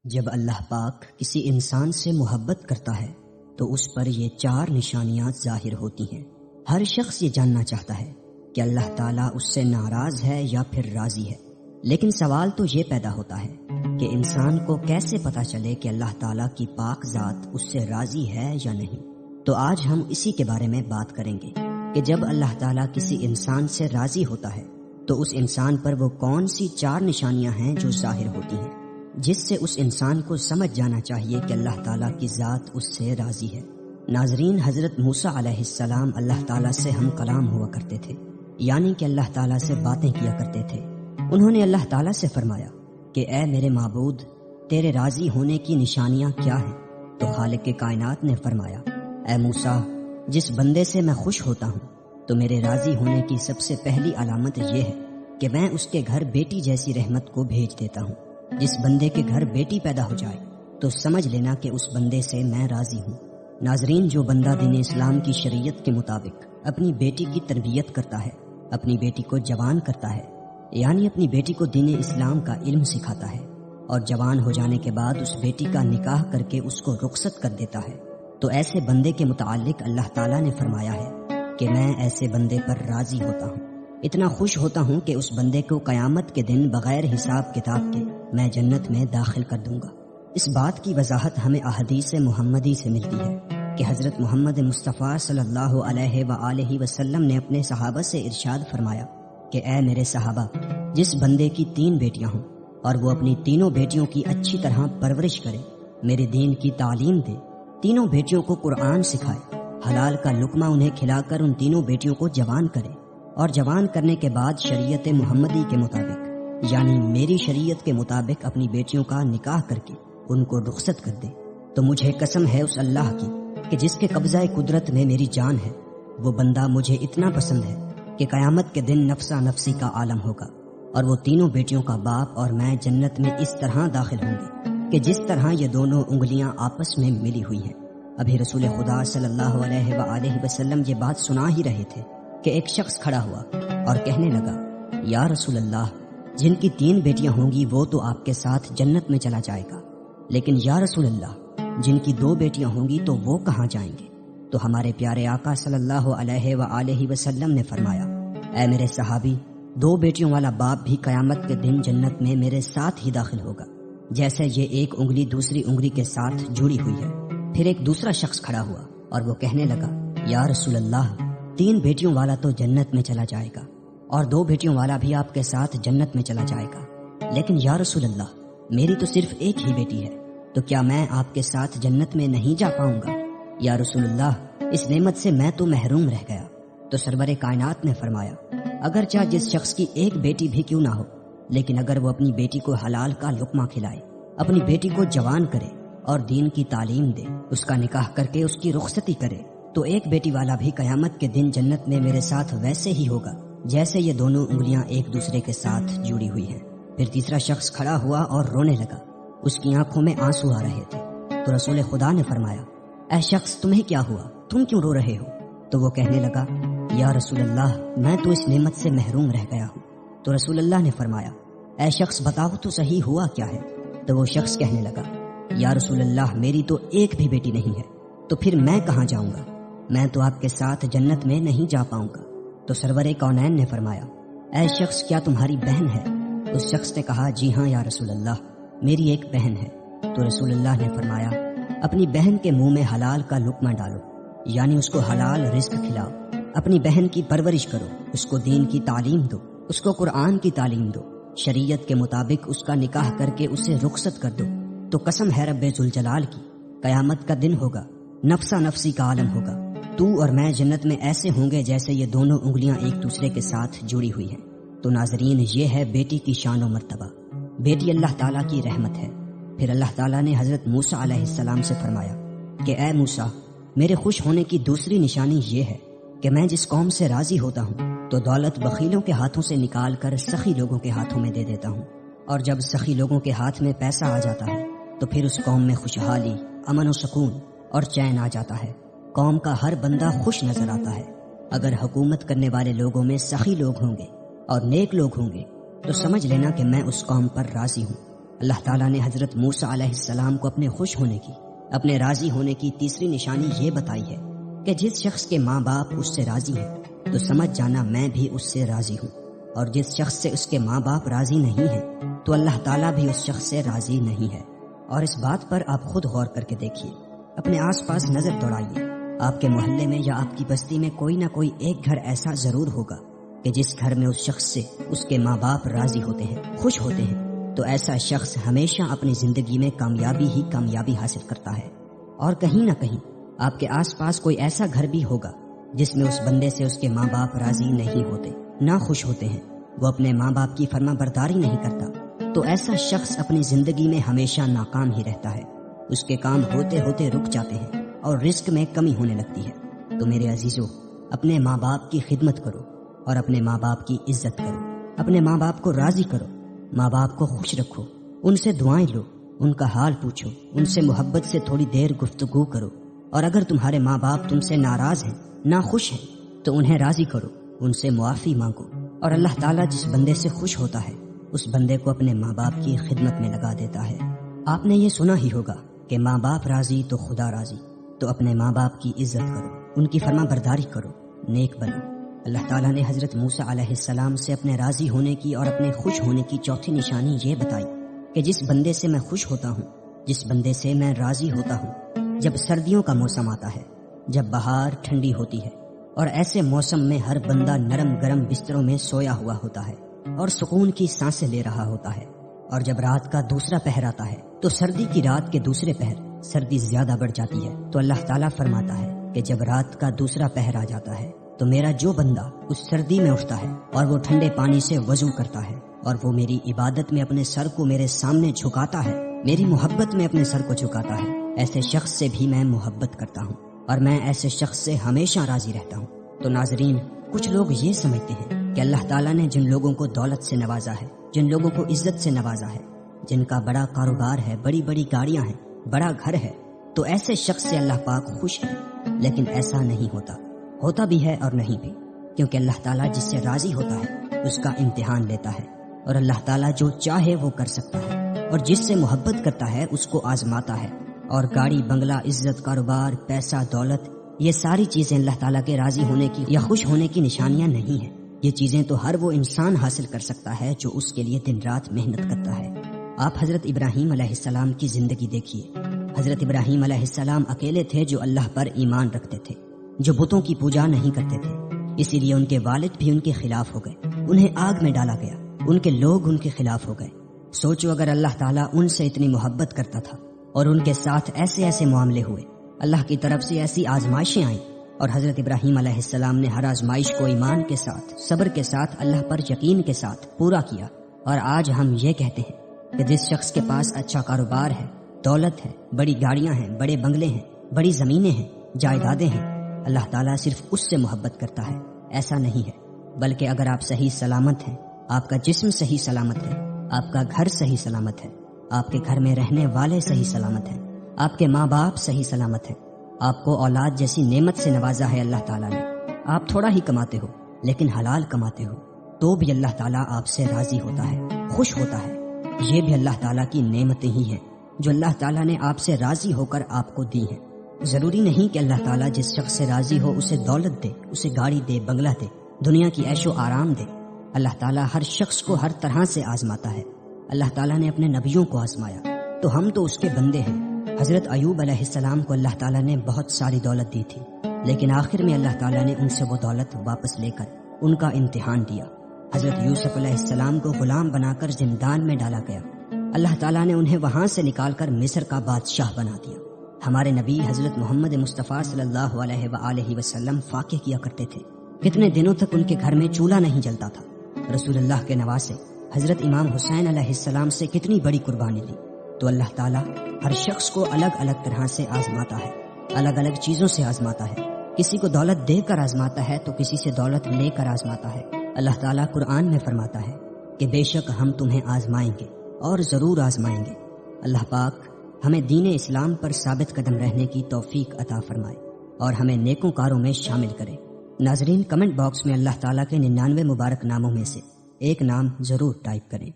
جب اللہ پاک کسی انسان سے محبت کرتا ہے تو اس پر یہ 4 نشانیاں ظاہر ہوتی ہیں۔ ہر شخص یہ جاننا چاہتا ہے کہ اللہ تعالیٰ اس سے ناراض ہے یا پھر راضی ہے، لیکن سوال تو یہ پیدا ہوتا ہے کہ انسان کو کیسے پتہ چلے کہ اللہ تعالیٰ کی پاک ذات اس سے راضی ہے یا نہیں۔ تو آج ہم اسی کے بارے میں بات کریں گے کہ جب اللہ تعالیٰ کسی انسان سے راضی ہوتا ہے تو اس انسان پر وہ کون سی 4 نشانیاں ہیں جو ظاہر ہوتی ہیں، جس سے اس انسان کو سمجھ جانا چاہیے کہ اللہ تعالیٰ کی ذات اس سے راضی ہے۔ ناظرین، حضرت موسیٰ علیہ السلام اللہ تعالیٰ سے ہم کلام ہوا کرتے تھے، یعنی کہ اللہ تعالیٰ سے باتیں کیا کرتے تھے۔ انہوں نے اللہ تعالیٰ سے فرمایا کہ اے میرے معبود، تیرے راضی ہونے کی نشانیاں کیا ہیں؟ تو خالق کائنات نے فرمایا، اے موسیٰ، جس بندے سے میں خوش ہوتا ہوں تو میرے راضی ہونے کی سب سے پہلی علامت یہ ہے کہ میں اس کے گھر بیٹی جیسی رحمت کو بھیج دیتا ہوں۔ جس بندے کے گھر بیٹی پیدا ہو جائے تو سمجھ لینا کہ اس بندے سے میں راضی ہوں۔ ناظرین، جو بندہ دین اسلام کی شریعت کے مطابق اپنی بیٹی کی تربیت کرتا ہے، اپنی بیٹی کو جوان کرتا ہے، یعنی اپنی بیٹی کو دین اسلام کا علم سکھاتا ہے، اور جوان ہو جانے کے بعد اس بیٹی کا نکاح کر کے اس کو رخصت کر دیتا ہے، تو ایسے بندے کے متعلق اللہ تعالیٰ نے فرمایا ہے کہ میں ایسے بندے پر راضی ہوتا ہوں، اتنا خوش ہوتا ہوں کہ اس بندے کو قیامت کے دن بغیر حساب کتاب کے میں جنت میں داخل کر دوں گا۔ اس بات کی وضاحت ہمیں احادیث محمدی سے ملتی ہے کہ حضرت محمد مصطفیٰ صلی اللہ علیہ وآلہ وسلم نے اپنے صحابہ سے ارشاد فرمایا کہ اے میرے صحابہ، جس بندے کی 3 بیٹیاں ہوں اور وہ اپنی تینوں بیٹیوں کی اچھی طرح پرورش کرے، میرے دین کی تعلیم دے، تینوں بیٹیوں کو قرآن سکھائے، حلال کا لقمہ انہیں کھلا کر ان تینوں بیٹیوں کو جوان کرے، اور جوان کرنے کے بعد شریعت محمدی کے مطابق، یعنی میری شریعت کے مطابق اپنی بیٹیوں کا نکاح کر کے ان کو رخصت کر دے، تو مجھے قسم ہے اس اللہ کی کہ جس کے قبضہ قدرت میں میری جان ہے، وہ بندہ مجھے اتنا پسند ہے کہ قیامت کے دن نفسا نفسی کا عالم ہوگا، اور وہ تینوں بیٹیوں کا باپ اور میں جنت میں اس طرح داخل ہوں گے کہ جس طرح یہ دونوں انگلیاں آپس میں ملی ہوئی ہیں۔ ابھی رسول خدا صلی اللہ علیہ وآلہ وسلم یہ بات سنا ہی رہے تھے کہ ایک شخص کھڑا ہوا اور کہنے لگا، یا رسول اللہ، جن کی 3 بیٹیاں ہوں گی وہ تو آپ کے ساتھ جنت میں چلا جائے گا، لیکن یا رسول اللہ، جن کی 2 بیٹیاں ہوں گی تو وہ کہاں جائیں گے؟ تو ہمارے پیارے آقا صلی اللہ علیہ وآلہ وسلم نے فرمایا، اے میرے صحابی، 2 بیٹیوں والا باپ بھی قیامت کے دن جنت میں میرے ساتھ ہی داخل ہوگا، جیسے یہ ایک انگلی دوسری انگلی کے ساتھ جڑی ہوئی ہے۔ پھر ایک دوسرا شخص کھڑا ہوا اور وہ کہنے لگا، یا رسول اللہ، 3 بیٹیوں والا تو جنت میں چلا جائے گا، اور 2 بیٹیوں والا بھی آپ کے ساتھ جنت میں چلا جائے گا، لیکن یا رسول اللہ، میری تو صرف ایک ہی بیٹی ہے، تو کیا میں آپ کے ساتھ جنت میں نہیں جا پاؤں گا؟ یا رسول اللہ، اس نعمت سے میں تو محروم رہ گیا۔ تو سرور کائنات نے فرمایا، اگرچہ جس شخص کی ایک بیٹی بھی کیوں نہ ہو، لیکن اگر وہ اپنی بیٹی کو حلال کا لقمہ کھلائے، اپنی بیٹی کو جوان کرے اور دین کی تعلیم دے، اس کا نکاح کر کے اس کی رخصتی کرے، تو ایک بیٹی والا بھی قیامت کے دن جنت میں میرے ساتھ ویسے ہی ہوگا جیسے یہ دونوں انگلیاں ایک دوسرے کے ساتھ جڑی ہوئی ہیں۔ پھر تیسرا شخص کھڑا ہوا اور رونے لگا، اس کی آنکھوں میں آنسو آ رہے تھے، تو رسول خدا نے فرمایا، اے شخص، تمہیں کیا ہوا؟ تم کیوں رو رہے ہو؟ تو وہ کہنے لگا، یا رسول اللہ، میں تو اس نعمت سے محروم رہ گیا ہوں۔ تو رسول اللہ نے فرمایا، اے شخص، بتاؤ تو صحیح ہوا کیا ہے؟ تو وہ شخص کہنے لگا، یا رسول اللہ، میری تو ایک بھی بیٹی نہیں ہے، تو پھر میں کہاں جاؤں گا؟ میں تو آپ کے ساتھ جنت میں نہیں جا پاؤں گا۔ تو سرور کونین نے فرمایا، اے شخص، کیا تمہاری بہن ہے؟ اس شخص نے کہا، جی ہاں یا رسول اللہ، میری ایک بہن ہے۔ تو رسول اللہ نے فرمایا، اپنی بہن کے منہ میں حلال کا لقمہ ڈالو، یعنی اس کو حلال رزق کھلاؤ، اپنی بہن کی پرورش کرو، اس کو دین کی تعلیم دو، اس کو قرآن کی تعلیم دو، شریعت کے مطابق اس کا نکاح کر کے اسے رخصت کر دو، تو قسم ہے رب ذوالجلال کی، قیامت کا دن ہوگا، نفسا نفسی کا عالم ہوگا، تو اور میں جنت میں ایسے ہوں گے جیسے یہ دونوں انگلیاں ایک دوسرے کے ساتھ جڑی ہوئی ہیں۔ تو ناظرین، یہ ہے بیٹی کی شان و مرتبہ، بیٹی اللہ تعالیٰ کی رحمت ہے۔ پھر اللہ تعالیٰ نے حضرت موسیٰ علیہ السلام سے فرمایا کہ اے موسیٰ، میرے خوش ہونے کی دوسری نشانی یہ ہے کہ میں جس قوم سے راضی ہوتا ہوں تو دولت بخیلوں کے ہاتھوں سے نکال کر سخی لوگوں کے ہاتھوں میں دے دیتا ہوں، اور جب سخی لوگوں کے ہاتھ میں پیسہ آ جاتا ہے تو پھر اس قوم میں خوشحالی، امن و سکون اور چین آ جاتا ہے، قوم کا ہر بندہ خوش نظر آتا ہے۔ اگر حکومت کرنے والے لوگوں میں سخی لوگ ہوں گے اور نیک لوگ ہوں گے تو سمجھ لینا کہ میں اس قوم پر راضی ہوں۔ اللہ تعالیٰ نے حضرت موسیٰ علیہ السلام کو اپنے خوش ہونے کی، اپنے راضی ہونے کی تیسری نشانی یہ بتائی ہے کہ جس شخص کے ماں باپ اس سے راضی ہیں تو سمجھ جانا میں بھی اس سے راضی ہوں، اور جس شخص سے اس کے ماں باپ راضی نہیں ہیں تو اللہ تعالیٰ بھی اس شخص سے راضی نہیں ہے۔ اور اس بات پر آپ خود غور کر کے دیکھیے، اپنے آس پاس نظر دوڑائیے، آپ کے محلے میں یا آپ کی بستی میں کوئی نہ کوئی ایک گھر ایسا ضرور ہوگا کہ جس گھر میں اس شخص سے اس کے ماں باپ راضی ہوتے ہیں، خوش ہوتے ہیں، تو ایسا شخص ہمیشہ اپنی زندگی میں کامیابی ہی کامیابی حاصل کرتا ہے۔ اور کہیں نہ کہیں آپ کے آس پاس کوئی ایسا گھر بھی ہوگا جس میں اس بندے سے اس کے ماں باپ راضی نہیں ہوتے، نہ خوش ہوتے ہیں، وہ اپنے ماں باپ کی فرما برداری نہیں کرتا، تو ایسا شخص اپنی زندگی میں ہمیشہ ناکام ہی رہتا ہے، اس کے کام ہوتے ہوتے رک جاتے ہیں اور رزق میں کمی ہونے لگتی ہے۔ تو میرے عزیزو، اپنے ماں باپ کی خدمت کرو اور اپنے ماں باپ کی عزت کرو، اپنے ماں باپ کو راضی کرو، ماں باپ کو خوش رکھو، ان سے دعائیں لو، ان کا حال پوچھو، ان سے محبت سے تھوڑی دیر گفتگو کرو، اور اگر تمہارے ماں باپ تم سے ناراض ہیں، ناخوش ہیں، تو انہیں راضی کرو، ان سے معافی مانگو، اور اللہ تعالیٰ جس بندے سے خوش ہوتا ہے اس بندے کو اپنے ماں باپ کی خدمت میں لگا دیتا ہے۔ آپ نے یہ سنا ہی ہوگا کہ ماں باپ راضی تو خدا راضی، تو اپنے ماں باپ کی عزت کرو، ان کی فرما برداری کرو، نیک بنو۔ اللہ تعالیٰ نے حضرت موسیٰ علیہ السلام سے اپنے راضی ہونے کی اور اپنے خوش ہونے کی چوتھی نشانی یہ بتائی کہ جس بندے سے میں خوش ہوتا ہوں، جس بندے سے میں راضی ہوتا ہوں، جب سردیوں کا موسم آتا ہے، جب بہار ٹھنڈی ہوتی ہے، اور ایسے موسم میں ہر بندہ نرم گرم بستروں میں سویا ہوا ہوتا ہے اور سکون کی سانسیں لے رہا ہوتا ہے، اور جب رات کا دوسرا پہر آتا ہے تو سردی کی رات کے دوسرے پہر سردی زیادہ بڑھ جاتی ہے، تو اللہ تعالیٰ فرماتا ہے کہ جب رات کا دوسرا پہر آ جاتا ہے تو میرا جو بندہ اس سردی میں اٹھتا ہے اور وہ ٹھنڈے پانی سے وضو کرتا ہے اور وہ میری عبادت میں اپنے سر کو میرے سامنے جھکاتا ہے، میری محبت میں اپنے سر کو جھکاتا ہے، ایسے شخص سے بھی میں محبت کرتا ہوں اور میں ایسے شخص سے ہمیشہ راضی رہتا ہوں۔ تو ناظرین، کچھ لوگ یہ سمجھتے ہیں کہ اللہ تعالیٰ نے جن لوگوں کو دولت سے نوازا ہے، جن لوگوں کو عزت سے نوازا ہے، جن کا بڑا کاروبار ہے، بڑی بڑی گاڑیاں ہیں، بڑا گھر ہے، تو ایسے شخص سے اللہ پاک خوش ہے، لیکن ایسا نہیں ہوتا بھی ہے اور نہیں بھی، کیونکہ اللہ تعالیٰ جس سے راضی ہوتا ہے اس کا امتحان لیتا ہے، اور اللہ تعالیٰ جو چاہے وہ کر سکتا ہے، اور جس سے محبت کرتا ہے اس کو آزماتا ہے۔ اور گاڑی، بنگلہ، عزت، کاروبار، پیسہ، دولت، یہ ساری چیزیں اللہ تعالیٰ کے راضی ہونے کی یا خوش ہونے کی نشانیاں نہیں ہیں، یہ چیزیں تو ہر وہ انسان حاصل کر سکتا ہے جو اس کے لیے دن رات محنت کرتا ہے۔ آپ حضرت ابراہیم علیہ السلام کی زندگی دیکھیے۔ حضرت ابراہیم علیہ السلام اکیلے تھے جو اللہ پر ایمان رکھتے تھے، جو بتوں کی پوجا نہیں کرتے تھے، اسی لیے ان کے والد بھی ان کے خلاف ہو گئے، انہیں آگ میں ڈالا گیا، ان کے لوگ ان کے خلاف ہو گئے۔ سوچو اگر اللہ تعالیٰ ان سے اتنی محبت کرتا تھا اور ان کے ساتھ ایسے ایسے معاملے ہوئے، اللہ کی طرف سے ایسی آزمائشیں آئیں، اور حضرت ابراہیم علیہ السلام نے ہر آزمائش کو ایمان کے ساتھ، صبر کے ساتھ، اللہ پر یقین کے ساتھ پورا کیا، اور آج ہم یہ کہتے ہیں کہ جس شخص کے پاس اچھا کاروبار ہے، دولت ہے، بڑی گاڑیاں ہیں، بڑے بنگلے ہیں، بڑی زمینیں ہیں، جائیدادیں ہیں، اللہ تعالیٰ صرف اس سے محبت کرتا ہے، ایسا نہیں ہے۔ بلکہ اگر آپ صحیح سلامت ہیں، آپ کا جسم صحیح سلامت ہے، آپ کا گھر صحیح سلامت ہے، آپ کے گھر میں رہنے والے صحیح سلامت ہیں، آپ کے ماں باپ صحیح سلامت ہیں، آپ کو اولاد جیسی نعمت سے نوازا ہے اللہ تعالیٰ نے، آپ تھوڑا ہی کماتے ہو لیکن حلال کماتے ہو، تو بھی اللہ تعالیٰ آپ سے راضی ہوتا ہے، خوش ہوتا ہے۔ یہ بھی اللہ تعالیٰ کی نعمتیں ہی ہیں جو اللہ تعالیٰ نے آپ سے راضی ہو کر آپ کو دی ہیں۔ ضروری نہیں کہ اللہ تعالیٰ جس شخص سے راضی ہو اسے دولت دے، اسے گاڑی دے، بنگلہ دے، دنیا کی عیش و آرام دے۔ اللہ تعالیٰ ہر شخص کو ہر طرح سے آزماتا ہے۔ اللہ تعالیٰ نے اپنے نبیوں کو آزمایا تو ہم تو اس کے بندے ہیں۔ حضرت ایوب علیہ السلام کو اللہ تعالیٰ نے بہت ساری دولت دی تھی، لیکن آخر میں اللہ تعالیٰ نے ان سے وہ دولت واپس لے کر ان کا امتحان دیا۔ حضرت یوسف علیہ السلام کو غلام بنا کر زندان میں ڈالا گیا، اللہ تعالیٰ نے انہیں وہاں سے نکال کر مصر کا بادشاہ بنا دیا۔ ہمارے نبی حضرت محمد مصطفیٰ صلی اللہ علیہ وآلہ وسلم فاقے کیا کرتے تھے، کتنے دنوں تک ان کے گھر میں چولہا نہیں جلتا تھا۔ رسول اللہ کے نواسے حضرت امام حسین علیہ السلام سے کتنی بڑی قربانی لی۔ تو اللہ تعالیٰ ہر شخص کو الگ الگ طرح سے آزماتا ہے، الگ الگ چیزوں سے آزماتا ہے۔ کسی کو دولت دے کر آزماتا ہے تو کسی سے دولت لے کر آزماتا ہے۔ اللہ تعالیٰ قرآن میں فرماتا ہے کہ بے شک ہم تمہیں آزمائیں گے اور ضرور آزمائیں گے۔ اللہ پاک ہمیں دین اسلام پر ثابت قدم رہنے کی توفیق عطا فرمائے اور ہمیں نیکوں کاروں میں شامل کرے۔ ناظرین، کمنٹ باکس میں اللہ تعالیٰ کے 99 مبارک ناموں میں سے ایک نام ضرور ٹائپ کریں۔